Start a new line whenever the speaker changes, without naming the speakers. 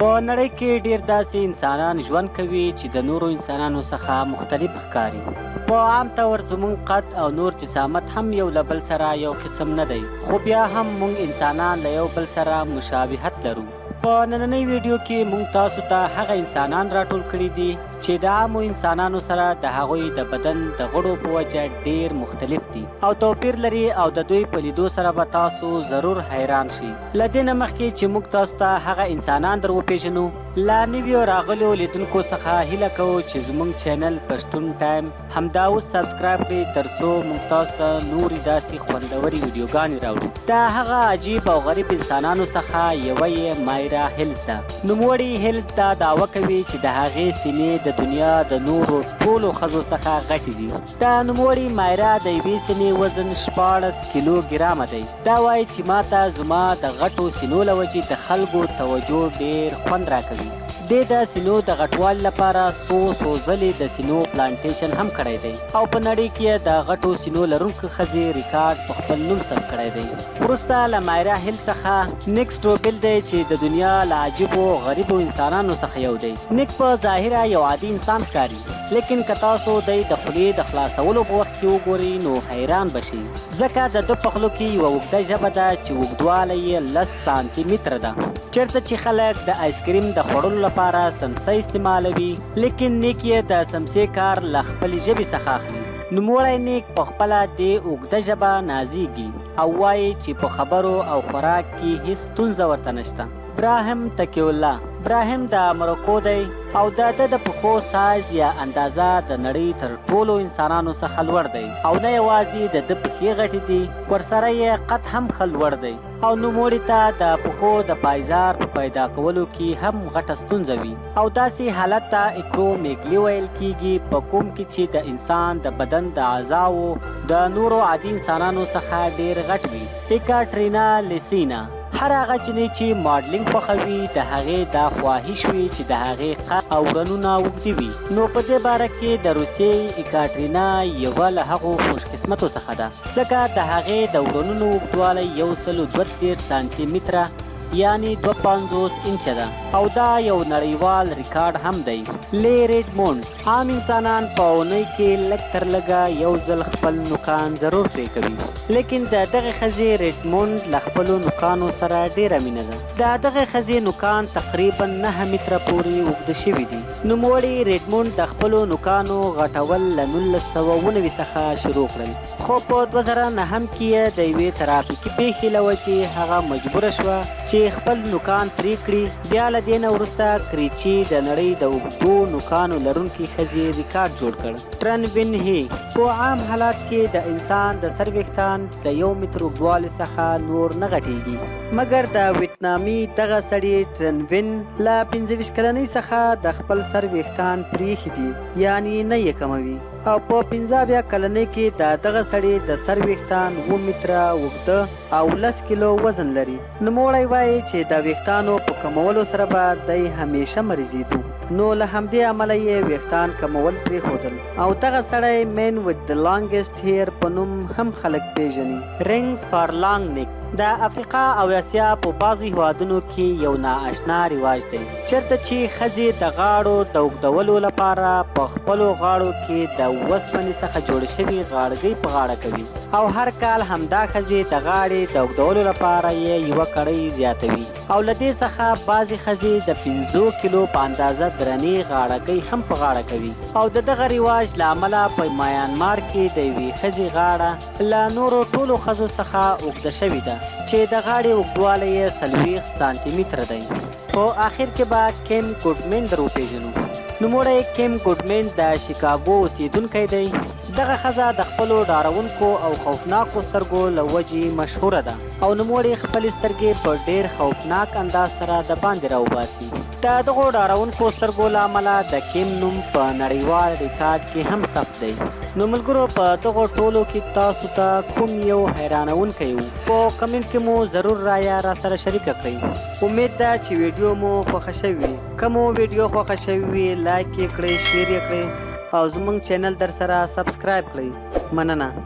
په نړۍ کې ډیر داسې انسانان ژوند کوي چې د نورو انسانانو څخه مختلف ښکاري. په عام طور زموږ قد او نور جسامت هم یو له بل سره یو قسم نه دی، خو بیا هم موږ انسانان له یو بل سره مشابهت لرو. په نننۍ ویډیو کې موږ تاسو ته هغه انسانان راټول کړي دي چې د عامو انسانانو سره د هغوی د بدن د غړو په وجه ډیر مختلف دي او توپیر لري، او د دوی په لیدو سره به تاسو ضرور حیران شي. له دې نه مخکې چې موږ تاسو ته هغه انسانان در وپېژنو، لا نویو راغلیو لیدونکو څخه هیله کوو چې زموږ چینل پښتون ټایم همدا اوس سبسکرایب کړئ، تر څو موږ تاسو ته نورې داسې خوندورې ویډیوګانې راوړو. د هغه عجیب او غریب انسانانو څخه یوه یې مایرا هیلز ده. نوموړې هیلز دا دعوه کوي چې د هغې سینې د دنیا د نورو ټولو ښځو څخه غټې دي. د نوموړې مایرا د یوې سینې وزن 14 کیلو ګرامه دی. دا وایي چې ماته زما د غټو سینو له وجې د خلکو توجه ډیر خوند راکوي. د سینو د غټوالي لپاره څو ځلې د سینو پلانټیشن هم کړی دی، او په نړۍ کې د غټو سینو لرونکو ښځې ریکارډ په خپل نوم ثبت کړی دی. وروسته له مایرا هیل څخه نیک سټروبل دی چې د دنیا له عجیبو غریبو انسانانو څخه یو دی. نیک په ظاهره یو عادي انسان ښکاري، لیکن که تاسو د خولې د خلاصولو په وخت کې وګورئ نو حیران بشئ، ځکه د ده په خولو کې یوه اوږده ژبه ده چې اوږدوالی یې 10 سانتي متره ده. چېرته چې خلک د آیسکریم د خوړلو لپاره سمڅه استعمالوي، لیکن نیک یې د سمڅې کار له خپلې ژبې څخه اخلي. نوموړی نیک په خپله د اوږده ژبه نازیږي او وایي چې په خبرو او خوراک کې هیڅ ستونزه ورته نشته. براهم تکیالله براهم د مرکو دی او د د پښو سایز یا اندازه د نړۍ تر ټولو انسانانو څخه لوړ دی، او نه یوازې د ده پښې غټې دي، ورسره یې قد هم ښه لوړ دی، او نوموړي ته د پښو د پایزار په پیدا کولو کې هم غټه ستونزه وي، او داسې حالت ته اکرومیګلي ویل کیږي په کوم کې چې د انسان د بدن د اعضاو د نورو عادي انسانانو څخه ډیر غټ وي. ایکاټرینا لیسینا هر هغه جنۍ چې ماډلینګ خوښوي د هغې دا خواهش وي چې د هغې قد او رنونه اوږدې وي. نو په دې باره کې د روسیې ایکاټرینا یوه له هغو خوشقسمتو څخه ده، ځکه د هغې د ورنونو اوږدوالی 132 سانتي متره یعنی 250 انچه ده، او دا یو نړیوال ریکارډ هم دی. لی ریډمونډ عام انسانان په اونۍ کې لږ تر لږه یو ځل خپل نوکان ضرور پرې کوي، لیکن د دغې ښځې ریډمونډ له خپلو نوکانو سره ډیره مینه ده. د دغې ښځې نوکان تقریبا 9 متره پورې اوږده شوي دي. نوموړي ریډمونډ د خپلو نوکانو غټول له 1990 څخه شروع کړل، خو په 2009 کې یې د یوې ترافیکي پیښې له وجې هغه مجبوره شوه چې خپل نوکان پرې کړي. بیا له دې نه وروسته کریچي د نړۍ د اوږدو نوکانو لرونکي ښځې ریکارډ جوړ کړ. ټرن وین هی په عام حالات کې د انسان د سر ویښتان د 1 متر اوږدوالي څخه نور نه غټیږي، مګر د ویتنامي دغه سړي ټرن وین له 25 کلنۍ څخه د خپل سر ویښتان پرېښي دي، یعنی نه یې کموي، او په 15 کلنۍ کې د دغه سړي د سر ویښتان 2 متره اوږده او 10 کیلو وزن لري. نوموړی وایي چې د ویښتانو په کمولو سره به دی همیشه مریضېدو، نو له همدې امله یې ویښتان کمول پرېښودل، او دغه سړی مین وذ د لانګسټ هیر په نوم هم خلک پیژني. رنګز فار لانګ نیک د افریقا او اسیا په بعضو هیوادونو کې یو نااشنا رواج دی، چېرته چې ښځې د غاړو د اوږدولو لپاره په خپلو غاړو کې د وسپنې څخه جوړې شوي غاړګۍ په غاړه کوي، او هر کال همدا ښځې د غاړې د اوږدولو لپاره یې یوه کړۍ زیاتوي، او له دې څخه بعضې ښځې د 15 کیلو په اندازه درنې غاړګۍ هم په غاړه کوي. او د دغه رواج له امله په میانمار کې د یوې ښځې غاړه له نورو ټولو ښځو څخه اوږده شوې ده، چې د غاړې اوږدوالی یې 40 سانتي متره دی. په آخر کې به کیم ګوډمین در وپېژنو. نوموړی کیم ګوډمین د شیکاګو اوسیدونکی دی. دغه ښځه د خپلو ډارونکو او خوفناکو سترګو له وجې مشهوره ده، او نوموړي خپلې سترګې په ډیر خوفناک انداز سره د باندې راوباسي. د دغو ډارونکو سترګو له امله د کیم نوم په نړیوال ریکارډ کې هم ثبت دی. نو ملګرو، په دغو ټولو کې تاسو ته کوم یو حیرانونکی و؟ په کمنټ کې مو ضرور رایه را سره شریکه کړئ. امید ده چې ویډیو مو خوښه شوې وي. که مو ویډیو خوښه شوې وي لایک یې کړئ، شیر یې کړئ، او زموږ چینل در سره سبسکرایب کړئ. مننه.